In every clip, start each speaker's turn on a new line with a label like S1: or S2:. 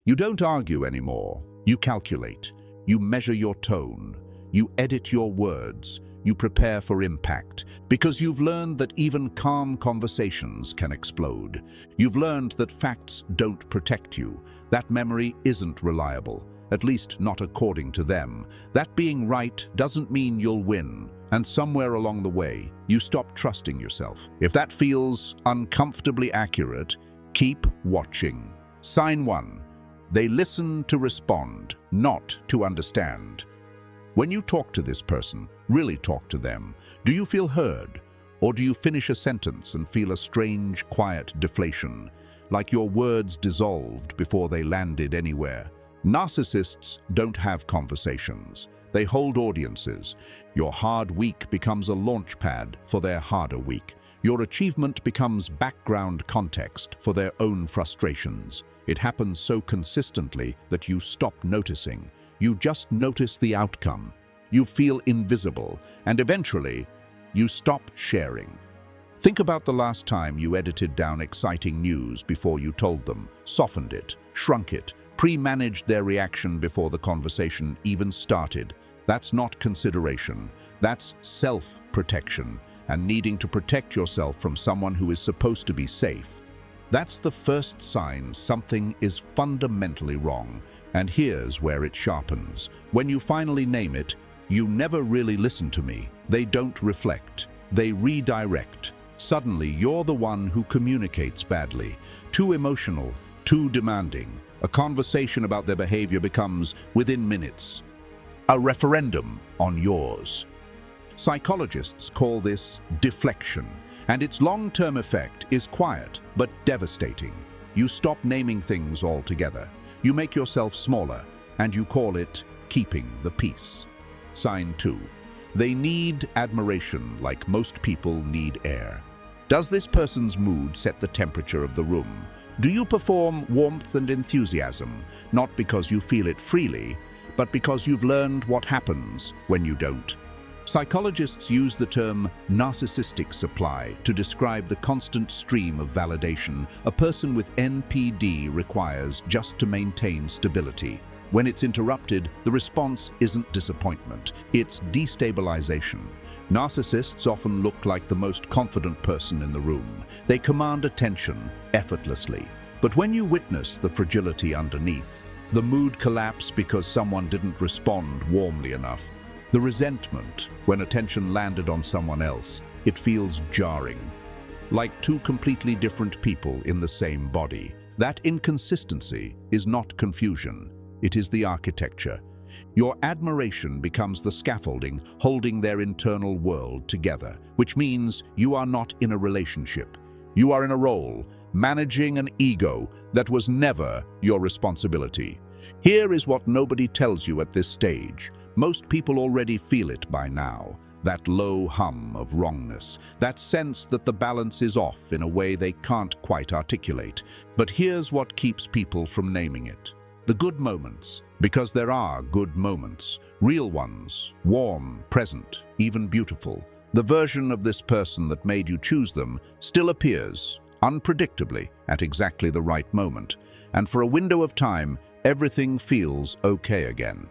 S1: You don't argue anymore. You calculate. You measure your tone. You edit your words. You prepare for impact, because you've learned that even calm conversations can explode. You've learned that facts don't protect you. That memory isn't reliable, at least not according to them. That being right doesn't mean you'll win, and somewhere along the way, you stop trusting yourself. If that feels uncomfortably accurate, keep watching. Sign 1. They listen to respond, not to understand. When you talk to this person, really talk to them, do you feel heard? Or do you finish a sentence and feel a strange, quiet deflation, like your words dissolved before they landed anywhere? Narcissists don't have conversations. They hold audiences. Your hard week becomes a launch pad for their harder week. Your achievement becomes background context for their own frustrations. It happens so consistently that you stop noticing. You just notice the outcome. You feel invisible, and eventually, you stop sharing. Think about the last time you edited down exciting news before you told them, softened it, shrunk it, pre-managed their reaction before the conversation even started. That's not consideration. That's self-protection, and needing to protect yourself from someone who is supposed to be safe. That's the first sign something is fundamentally wrong. And here's where it sharpens. When you finally name it, you never really listen to me. They don't reflect. They redirect. Suddenly, you're the one who communicates badly. Too emotional, too demanding. A conversation about their behavior becomes, within minutes, a referendum on yours. Psychologists call this deflection, and its long-term effect is quiet but devastating. You stop naming things altogether. You make yourself smaller, and you call it keeping the peace. Sign 2. They need admiration like most people need air. Does this person's mood set the temperature of the room? Do you perform warmth and enthusiasm, not because you feel it freely, but because you've learned what happens when you don't? Psychologists use the term narcissistic supply to describe the constant stream of validation a person with NPD requires just to maintain stability. When it's interrupted, the response isn't disappointment, it's destabilization. Narcissists often look like the most confident person in the room. They command attention effortlessly. But when you witness the fragility underneath, the mood collapse because someone didn't respond warmly enough. The resentment when attention landed on someone else, it feels jarring. Like two completely different people in the same body. That inconsistency is not confusion, it is the architecture. Your admiration becomes the scaffolding holding their internal world together, which means you are not in a relationship. You are in a role, managing an ego that was never your responsibility. Here is what nobody tells you at this stage. Most people already feel it by now, that low hum of wrongness, that sense that the balance is off in a way they can't quite articulate. But here's what keeps people from naming it. The good moments, because there are good moments, real ones, warm, present, even beautiful. The version of this person that made you choose them still appears, unpredictably, at exactly the right moment. And for a window of time, everything feels okay again.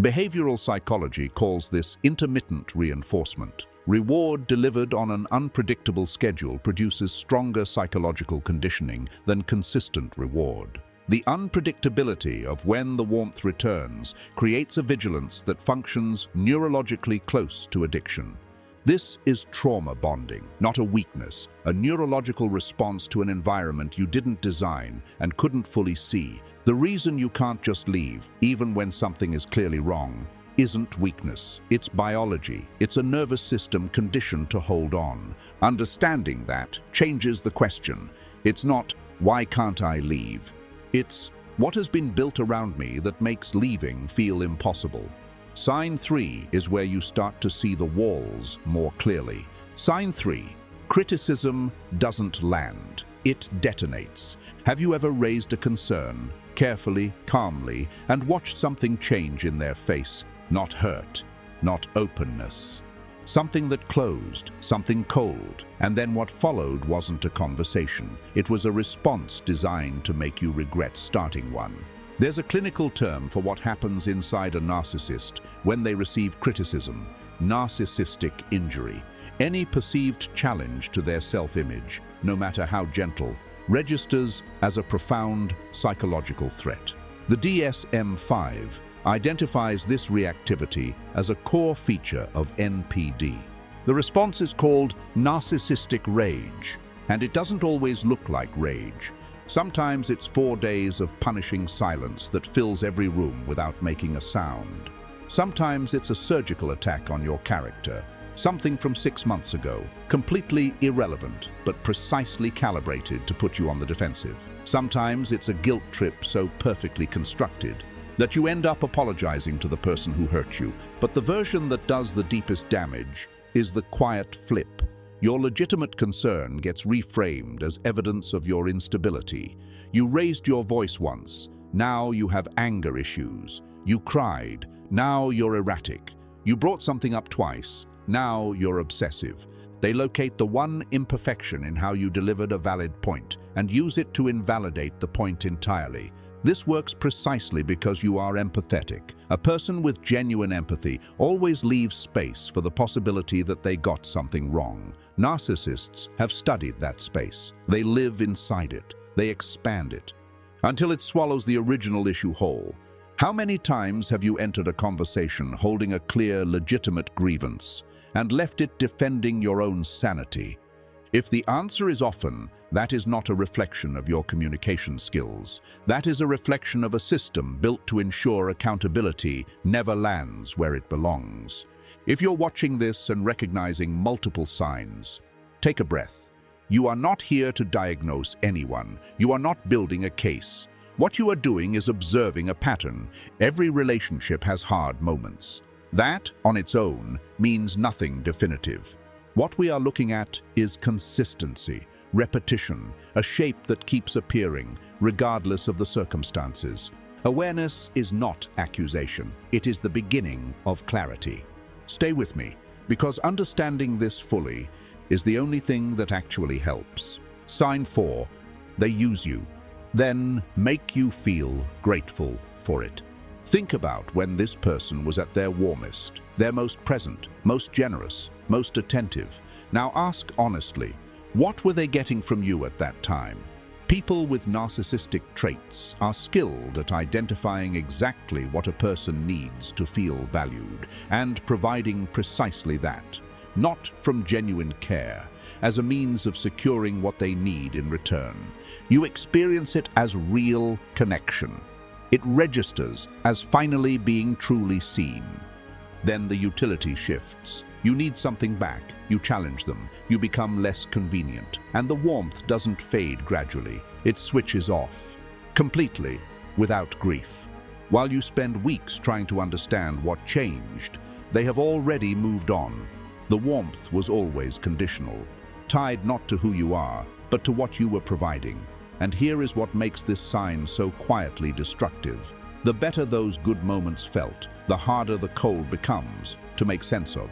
S1: Behavioral psychology calls this intermittent reinforcement. Reward delivered on an unpredictable schedule produces stronger psychological conditioning than consistent reward. The unpredictability of when the warmth returns creates a vigilance that functions neurologically close to addiction. This is trauma bonding, not a weakness, a neurological response to an environment you didn't design and couldn't fully see. The reason you can't just leave, even when something is clearly wrong, isn't weakness. It's biology. It's a nervous system conditioned to hold on. Understanding that changes the question. It's not, why can't I leave? It's, what has been built around me that makes leaving feel impossible? Sign 3 is where you start to see the walls more clearly. Sign 3. Criticism doesn't land. It detonates. Have you ever raised a concern, carefully, calmly, and watched something change in their face? Not hurt, not openness. Something that closed, something cold, and then what followed wasn't a conversation. It was a response designed to make you regret starting one. There's a clinical term for what happens inside a narcissist when they receive criticism: narcissistic injury. Any perceived challenge to their self-image, no matter how gentle, registers as a profound psychological threat. The DSM-5 identifies this reactivity as a core feature of NPD. The response is called narcissistic rage, and it doesn't always look like rage. Sometimes it's 4 days of punishing silence that fills every room without making a sound. Sometimes it's a surgical attack on your character, something from 6 months ago, completely irrelevant but precisely calibrated to put you on the defensive. Sometimes it's a guilt trip so perfectly constructed that you end up apologizing to the person who hurt you. But the version that does the deepest damage is the quiet flip. Your legitimate concern gets reframed as evidence of your instability. You raised your voice once, now you have anger issues. You cried, now you're erratic. You brought something up twice, now you're obsessive. They locate the one imperfection in how you delivered a valid point and use it to invalidate the point entirely. This works precisely because you are empathetic. A person with genuine empathy always leaves space for the possibility that they got something wrong. Narcissists have studied that space. They live inside it. They expand it until it swallows the original issue whole. How many times have you entered a conversation holding a clear, legitimate grievance and left it defending your own sanity? If the answer is often, that is not a reflection of your communication skills. That is a reflection of a system built to ensure accountability never lands where it belongs. If you're watching this and recognizing multiple signs, take a breath. You are not here to diagnose anyone. You are not building a case. What you are doing is observing a pattern. Every relationship has hard moments. That, on its own, means nothing definitive. What we are looking at is consistency, repetition, a shape that keeps appearing, regardless of the circumstances. Awareness is not accusation. It is the beginning of clarity. Stay with me, because understanding this fully is the only thing that actually helps. Sign 4. They use you, then make you feel grateful for it. Think about when this person was at their warmest, their most present, most generous, most attentive. Now ask honestly, what were they getting from you at that time? People with narcissistic traits are skilled at identifying exactly what a person needs to feel valued and providing precisely that, not from genuine care, as a means of securing what they need in return. You experience it as real connection. It registers as finally being truly seen. Then the utility shifts. You need something back, you challenge them, you become less convenient, and the warmth doesn't fade gradually. It switches off, completely, without grief. While you spend weeks trying to understand what changed, they have already moved on. The warmth was always conditional, tied not to who you are, but to what you were providing. And here is what makes this sign so quietly destructive. The better those good moments felt, the harder the cold becomes to make sense of.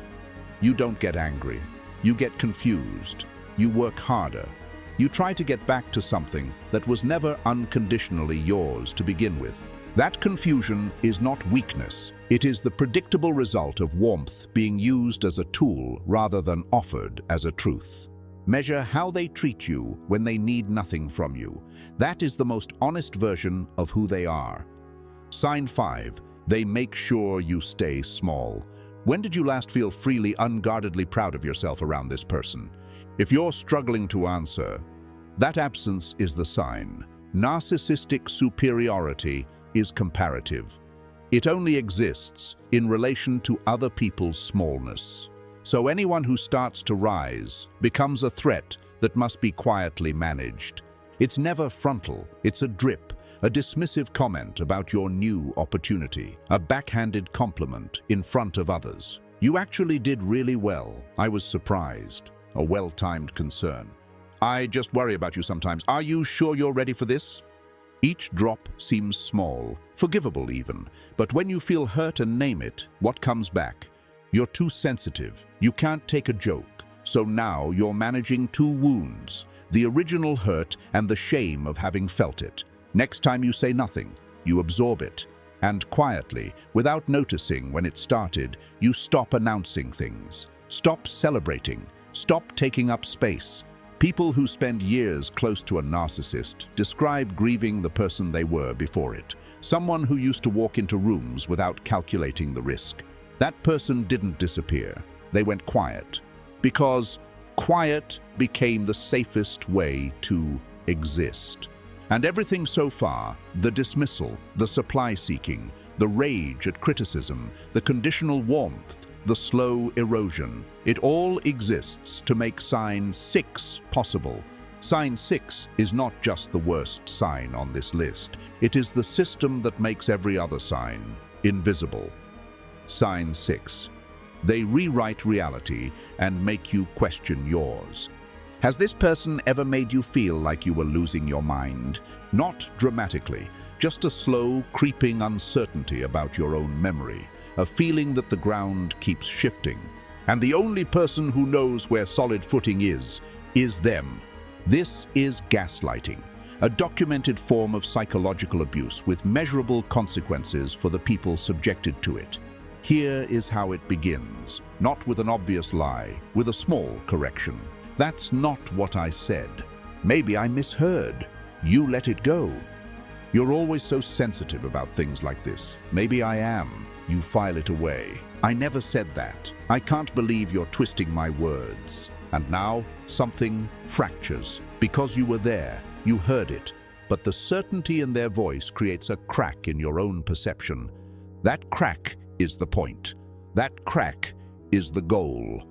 S1: You don't get angry. You get confused. You work harder. You try to get back to something that was never unconditionally yours to begin with. That confusion is not weakness. It is the predictable result of warmth being used as a tool rather than offered as a truth. Measure how they treat you when they need nothing from you. That is the most honest version of who they are. Sign 5. They make sure you stay small. When did you last feel freely, unguardedly proud of yourself around this person? If you're struggling to answer, that absence is the sign. Narcissistic superiority is comparative. It only exists in relation to other people's smallness. So anyone who starts to rise becomes a threat that must be quietly managed. It's never frontal, it's a drip, a dismissive comment about your new opportunity, a backhanded compliment in front of others. You actually did really well. I was surprised. A well-timed concern. I just worry about you sometimes. Are you sure you're ready for this? Each drop seems small, forgivable even, but when you feel hurt and name it, what comes back? You're too sensitive. You can't take a joke. So now you're managing two wounds, the original hurt and the shame of having felt it. Next time you say nothing, you absorb it, and quietly, without noticing when it started, you stop announcing things, stop celebrating, stop taking up space. People who spend years close to a narcissist describe grieving the person they were before it, someone who used to walk into rooms without calculating the risk. That person didn't disappear. They went quiet, because quiet became the safest way to exist. And everything so far, the dismissal, the supply-seeking, the rage at criticism, the conditional warmth, the slow erosion, it all exists to make sign 6 possible. Sign 6 is not just the worst sign on this list. It is the system that makes every other sign invisible. Sign 6. They rewrite reality and make you question yours. Has this person ever made you feel like you were losing your mind? Not dramatically, just a slow, creeping uncertainty about your own memory, a feeling that the ground keeps shifting. And the only person who knows where solid footing is them. This is gaslighting, a documented form of psychological abuse with measurable consequences for the people subjected to it. Here is how it begins, not with an obvious lie, with a small correction. That's not what I said. Maybe I misheard. You let it go. You're always so sensitive about things like this. Maybe I am. You file it away. I never said that. I can't believe you're twisting my words. And now, something fractures. Because you were there, you heard it. But the certainty in their voice creates a crack in your own perception. That crack is the point. That crack is the goal.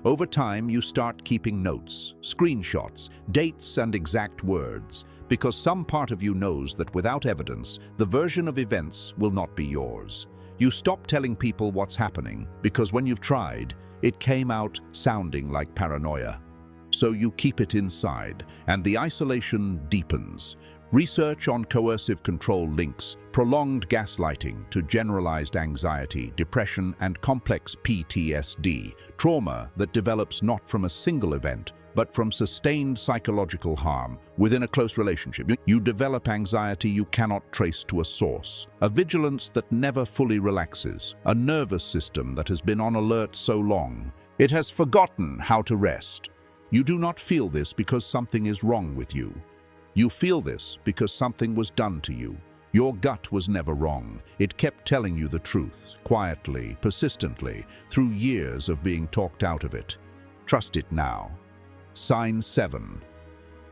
S1: Over time, you start keeping notes, screenshots, dates, and exact words, because some part of you knows that without evidence, the version of events will not be yours. You stop telling people what's happening, because when you've tried, it came out sounding like paranoia. So you keep it inside, and the isolation deepens. Research on coercive control links prolonged gaslighting to generalized anxiety, depression, and complex PTSD, trauma that develops not from a single event, but from sustained psychological harm within a close relationship. You develop anxiety you cannot trace to a source, a vigilance that never fully relaxes, a nervous system that has been on alert so long, it has forgotten how to rest. You do not feel this because something is wrong with you. You feel this because something was done to you. Your gut was never wrong. It kept telling you the truth, quietly, persistently, through years of being talked out of it. Trust it now. Sign 7.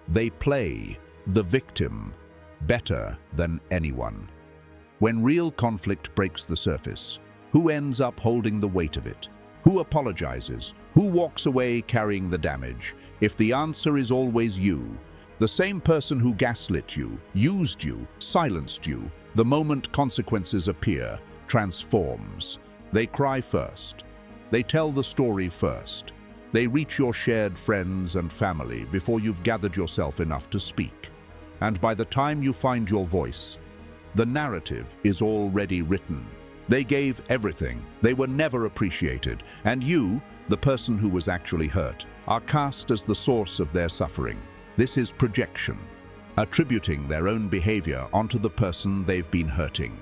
S1: They play the victim better than anyone. When real conflict breaks the surface, who ends up holding the weight of it? Who apologizes? Who walks away carrying the damage? If the answer is always you, the same person who gaslit you, used you, silenced you, the moment consequences appear, transforms. They cry first. They tell the story first. They reach your shared friends and family before you've gathered yourself enough to speak. And by the time you find your voice, the narrative is already written. They gave everything. They were never appreciated. And you, the person who was actually hurt, are cast as the source of their suffering. This is projection, attributing their own behavior onto the person they've been hurting.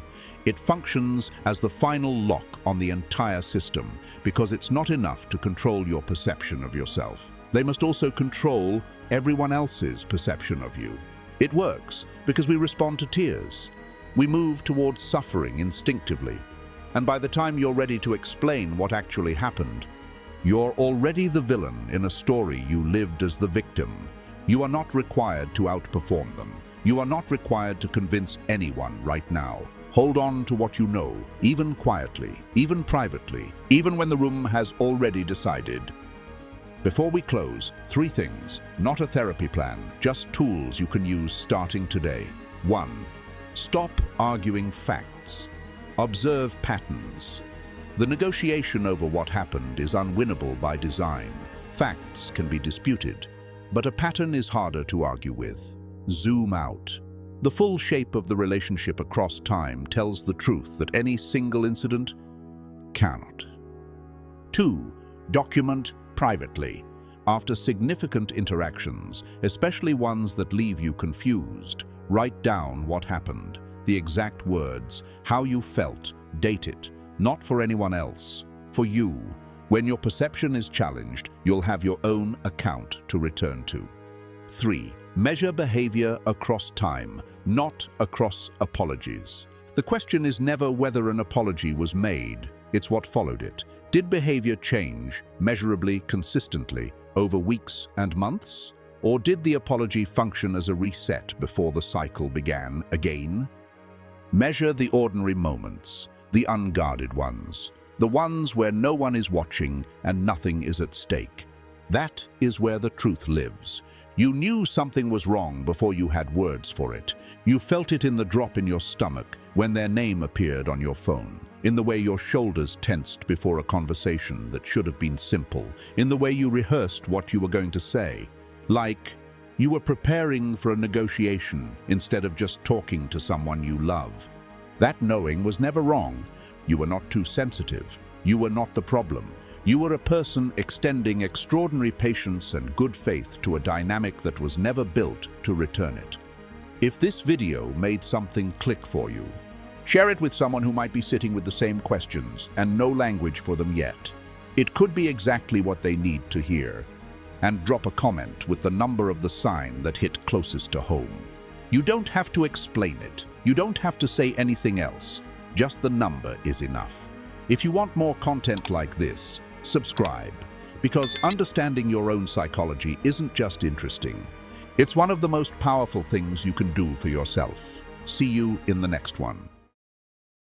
S1: It functions as the final lock on the entire system because it's not enough to control your perception of yourself. They must also control everyone else's perception of you. It works because we respond to tears. We move towards suffering instinctively. And by the time you're ready to explain what actually happened, you're already the villain in a story you lived as the victim. You are not required to outperform them. You are not required to convince anyone right now. Hold on to what you know, even quietly, even privately, even when the room has already decided. Before we close, 3 things, not a therapy plan, just tools you can use starting today. 1. Stop arguing facts. Observe patterns. The negotiation over what happened is unwinnable by design. Facts can be disputed, but a pattern is harder to argue with. Zoom out. The full shape of the relationship across time tells the truth that any single incident cannot. 2. Document privately. After significant interactions, especially ones that leave you confused, write down what happened. the exact words, how you felt, date it, not for anyone else, for you. When your perception is challenged, you'll have your own account to return to. 3. Measure behavior across time, not across apologies. The question is never whether an apology was made, it's what followed it. Did behavior change, measurably, consistently, over weeks and months? Or did the apology function as a reset before the cycle began again? Measure the ordinary moments, the unguarded ones, the ones where no one is watching and nothing is at stake. That is where the truth lives. You knew something was wrong before you had words for it. You felt it in the drop in your stomach when their name appeared on your phone, in the way your shoulders tensed before a conversation that should have been simple, in the way you rehearsed what you were going to say. Like you were preparing for a negotiation instead of just talking to someone you love. That knowing was never wrong. You were not too sensitive. You were not the problem. You were a person extending extraordinary patience and good faith to a dynamic that was never built to return it. If this video made something click for you, share it with someone who might be sitting with the same questions and no language for them yet. It could be exactly what they need to hear. And drop a comment with the number of the sign that hit closest to home. You don't have to explain it. You don't have to say anything else. Just the number is enough. If you want more content like this, subscribe, because understanding your own psychology isn't just interesting. It's one of the most powerful things you can do for yourself. See you in the next one.